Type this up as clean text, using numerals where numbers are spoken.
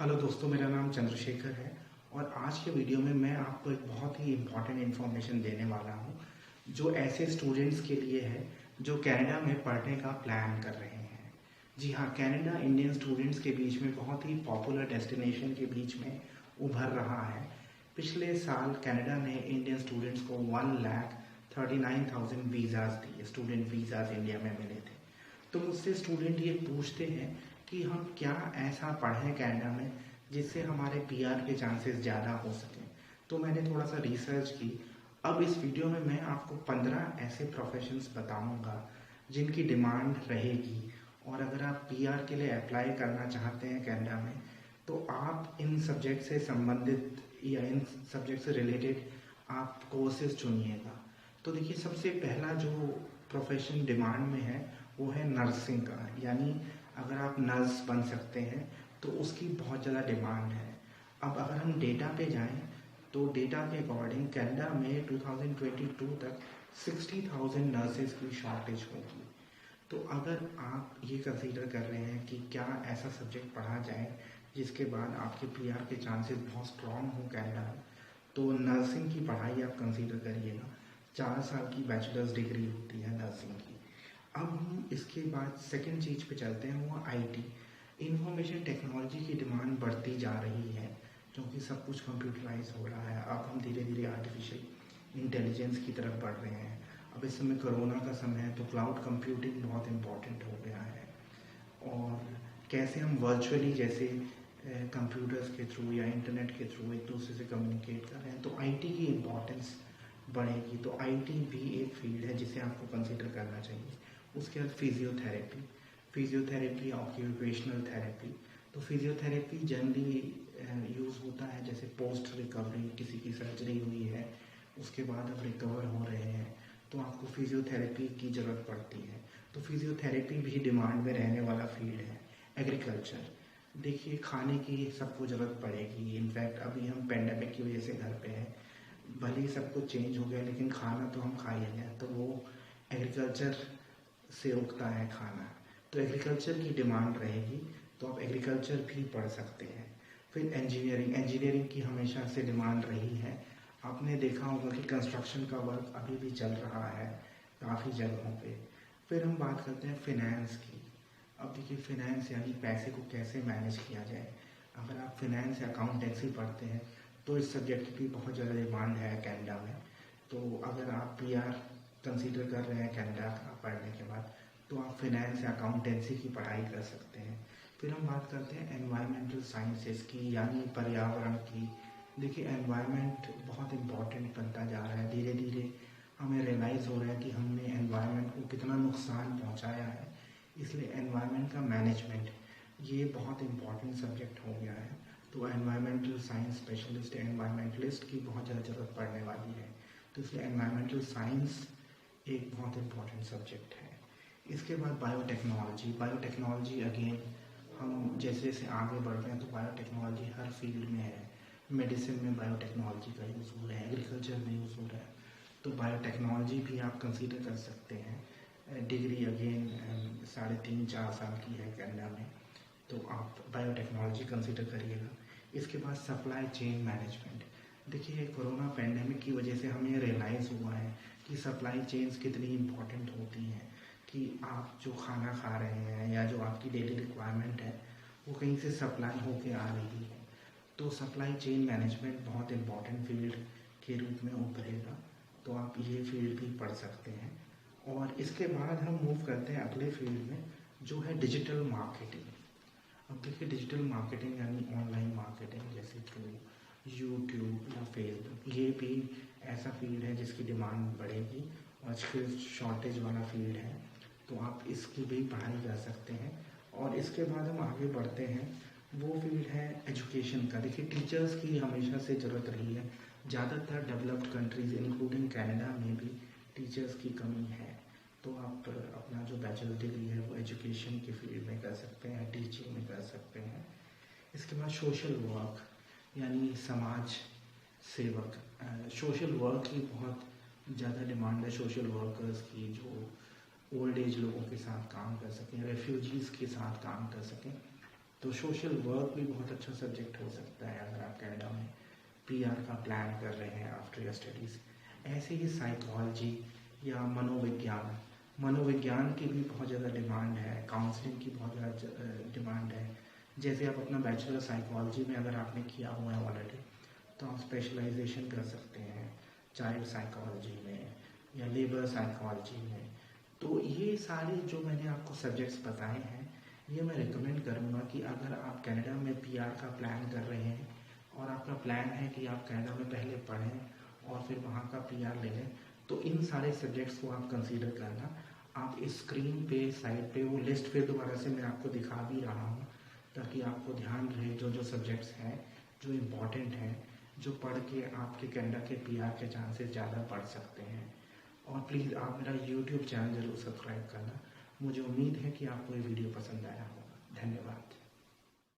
Hello दोस्तों, मेरा नाम चंद्रशेखर है और आज के वीडियो में मैं आपको एक बहुत ही इम्पॉर्टेंट इन्फॉर्मेशन देने वाला हूँ जो ऐसे स्टूडेंट्स के लिए है जो कनाडा में पढ़ने का प्लान कर रहे हैं। जी हाँ, कनाडा इंडियन स्टूडेंट्स के बीच में बहुत ही पॉपुलर डेस्टिनेशन के बीच में उभर रहा है। पिछले साल कनाडा ने इंडियन स्टूडेंट्स को 1,39,000 वीज़ाज दिए, स्टूडेंट वीज़ाज इंडिया में मिले थे। तो मुझसे स्टूडेंट ये पूछते हैं कि हम क्या ऐसा पढ़ें कनाडा में जिससे हमारे पीआर के चांसेस ज़्यादा हो सकें। तो मैंने थोड़ा सा रिसर्च की। अब इस वीडियो में मैं आपको 15 ऐसे प्रोफेशंस बताऊंगा जिनकी डिमांड रहेगी, और अगर आप पीआर के लिए अप्लाई करना चाहते हैं कनाडा में तो आप इन सब्जेक्ट से संबंधित या इन सब्जेक्ट से रिलेटेड आप कोर्सेज चुनिएगा। तो देखिए, सबसे पहला जो प्रोफेशन डिमांड में है वो है नर्सिंग का, यानी अगर आप नर्स बन सकते हैं तो उसकी बहुत ज़्यादा डिमांड है। अब अगर हम डेटा पे जाएं तो डेटा के अकॉर्डिंग कनाडा में 2022 तक 60,000 नर्सेज की शॉर्टेज होगी। तो अगर आप ये कंसीडर कर रहे हैं कि क्या ऐसा सब्जेक्ट पढ़ा जाए जिसके बाद आपके पीआर के चांसेस बहुत स्ट्रॉन्ग हो कनाडा में, तो नर्सिंग की पढ़ाई आप कंसीडर करिएगा। 4 साल की बैचलर्स डिग्री होती है नर्सिंग की। अब हम इसके बाद सेकंड चीज़ पे चलते हैं, वो आईटी। इंफॉर्मेशन टेक्नोलॉजी की डिमांड बढ़ती जा रही है क्योंकि सब कुछ कंप्यूटराइज हो रहा है। अब हम धीरे धीरे आर्टिफिशियल इंटेलिजेंस की तरफ बढ़ रहे हैं। अब इस समय कोरोना का समय है तो क्लाउड कंप्यूटिंग बहुत इम्पॉर्टेंट हो गया है, और कैसे हम वर्चुअली जैसे कंप्यूटर्स के थ्रू या इंटरनेट के थ्रू एक दूसरे से कम्युनिकेट कर रहे हैं, तो आईटी की इम्पोर्टेंस बढ़ेगी। तो आईटी भी एक फील्ड है जिसे आपको कंसिडर करना चाहिए। उसके बाद फिजियोथेरेपी ऑक्यूपेशनल थेरेपी। तो फिजियोथेरेपी जनरली यूज़ होता है जैसे पोस्ट रिकवरी, किसी की सर्जरी हुई है उसके बाद अब रिकवर हो रहे हैं तो आपको फिजियोथेरेपी की ज़रूरत पड़ती है। तो फिजियोथेरेपी भी डिमांड में रहने वाला फील्ड है। एग्रीकल्चर, देखिए खाने की सबको ज़रूरत पड़ेगी। इनफैक्ट अभी हम पेंडेमिक की वजह से घर पे हैं, भले ही सब कुछ चेंज हो गया लेकिन खाना तो हम खा ही हैं, तो वो एग्रीकल्चर से उगता है खाना। तो एग्रीकल्चर की डिमांड रहेगी, तो आप एग्रीकल्चर भी पढ़ सकते हैं। फिर इंजीनियरिंग की हमेशा से डिमांड रही है। आपने देखा होगा कि कंस्ट्रक्शन का वर्क अभी भी चल रहा है काफ़ी जगहों पे। फिर हम बात करते हैं फिनेंस की। अब देखिए, फिनेंस यानी पैसे को कैसे मैनेज किया जाए। अगर आप फिनेंस या अकाउंटेंसी पढ़ते हैं तो इस सब्जेक्ट की बहुत ज़्यादा डिमांड है कनाडा में। तो अगर आप पीआर कंसीडर कर रहे हैं कनाडा का पढ़ने के बाद, तो आप फिनेंस या अकाउंटेंसी की पढ़ाई कर सकते हैं। फिर हम बात करते हैं एनवायरमेंटल साइंसेस की, यानी पर्यावरण की। देखिए, एनवायरनमेंट बहुत इम्पॉर्टेंट बनता जा रहा है। धीरे धीरे हमें रियलाइज़ हो रहा है कि हमने एनवायरनमेंट को कितना नुकसान पहुंचाया है, इसलिए एनवायरनमेंट का मैनेजमेंट ये बहुत इम्पॉर्टेंट सब्जेक्ट हो गया है। तो एनवायरमेंटल साइंस स्पेशलिस्ट, एनवायरमेंटलिस्ट की बहुत ज़्यादा ज़रूरत पड़ने वाली है। तो इसलिए एनवायरमेंटल साइंस एक बहुत इम्पॉर्टेंट सब्जेक्ट है। इसके बाद बायोटेक्नोलॉजी अगेन, हम जैसे जैसे आगे बढ़ रहे हैं तो बायोटेक्नोलॉजी हर फील्ड में है। मेडिसिन में बायोटेक्नोलॉजी का यूज़ हो रहा है, एग्रीकल्चर में यूज़ हो रहा है, तो बायोटेक्नोलॉजी भी आप कंसीडर कर सकते हैं। डिग्री अगेन 3.5-4 साल की है कनाडा में, तो आप बायोटेक्नोलॉजी कंसीडर करिएगा। इसके बाद सप्लाई चेन मैनेजमेंट। देखिए, कोरोना पेंडेमिक की वजह से हमें रियलाइज़ हुआ है कि सप्लाई चेन्स कितनी इम्पॉर्टेंट होती हैं, कि आप जो खाना खा रहे हैं या जो आपकी डेली रिक्वायरमेंट है वो कहीं से सप्लाई होके आ रही है। तो सप्लाई चेन मैनेजमेंट बहुत इम्पॉर्टेंट फील्ड के रूप में उभरेगा, तो आप ये फील्ड भी पढ़ सकते हैं। और इसके बाद हम मूव करते हैं अगले फील्ड में जो है डिजिटल मार्केटिंग। अब देखिए, डिजिटल मार्केटिंग यानी ऑनलाइन मार्केटिंग, जैसे थ्रू यूट्यूब या फेसबुक, ये भी ऐसा फील्ड है जिसकी डिमांड बढ़ेगी और स्किल्स शॉर्टेज वाला फील्ड है, तो आप इसकी भी पढ़ाई कर सकते हैं। और इसके बाद हम आगे बढ़ते हैं, वो फील्ड है एजुकेशन का। देखिए, टीचर्स की हमेशा से ज़रूरत रही है। ज़्यादातर डेवलप्ड कंट्रीज इंक्लूडिंग कनाडा में भी टीचर्स की कमी है, तो आप अपना जो बैचलर डिग्री है वो एजुकेशन के फील्ड में कर सकते हैं, टीचिंग में कर सकते हैं। इसके बाद सोशल वर्क यानी समाज सेवक। सोशल वर्क की बहुत ज़्यादा डिमांड है, सोशल वर्कर्स की जो ओल्ड एज लोगों के साथ काम कर सकें, रेफ्यूजीज़ के साथ काम कर सकें। तो सोशल वर्क भी बहुत अच्छा सब्जेक्ट हो सकता है अगर आप कनाडा में पीआर का प्लान कर रहे हैं आफ्टर योर स्टडीज़। ऐसे ही साइकोलॉजी या मनोविज्ञान की भी बहुत ज़्यादा डिमांड है, काउंसलिंग की बहुत ज़्यादा डिमांड है। जैसे आप अपना बैचलर साइकोलॉजी में अगर आपने किया हुआ है ऑलरेडी, तो आप स्पेशलाइजेशन कर सकते हैं चाइल्ड साइकोलॉजी में या लेबर साइकोलॉजी में। तो ये सारे जो मैंने आपको सब्जेक्ट्स बताए हैं, ये मैं रिकमेंड करूँगा कि अगर आप कनाडा में पीआर का प्लान कर रहे हैं और आपका प्लान है कि आप कनाडा में पहले पढ़ें और फिर वहाँ का पीआर ले लें, तो इन सारे सब्जेक्ट्स को आप कंसीडर करना। आप इस स्क्रीन पे साइड पे वो लिस्ट फिर दोबारा से मैं आपको दिखा भी रहा हूँ, ताकि आपको ध्यान रहे जो जो सब्जेक्ट्स हैं जो इम्पॉर्टेंट हैं, जो पढ़ के आपके कनाडा के पीआर के चांसेस ज़्यादा बढ़ सकते हैं। और प्लीज़ आप मेरा यूट्यूब चैनल ज़रूर सब्सक्राइब करना। मुझे उम्मीद है कि आपको ये वीडियो पसंद आया होगा। धन्यवाद।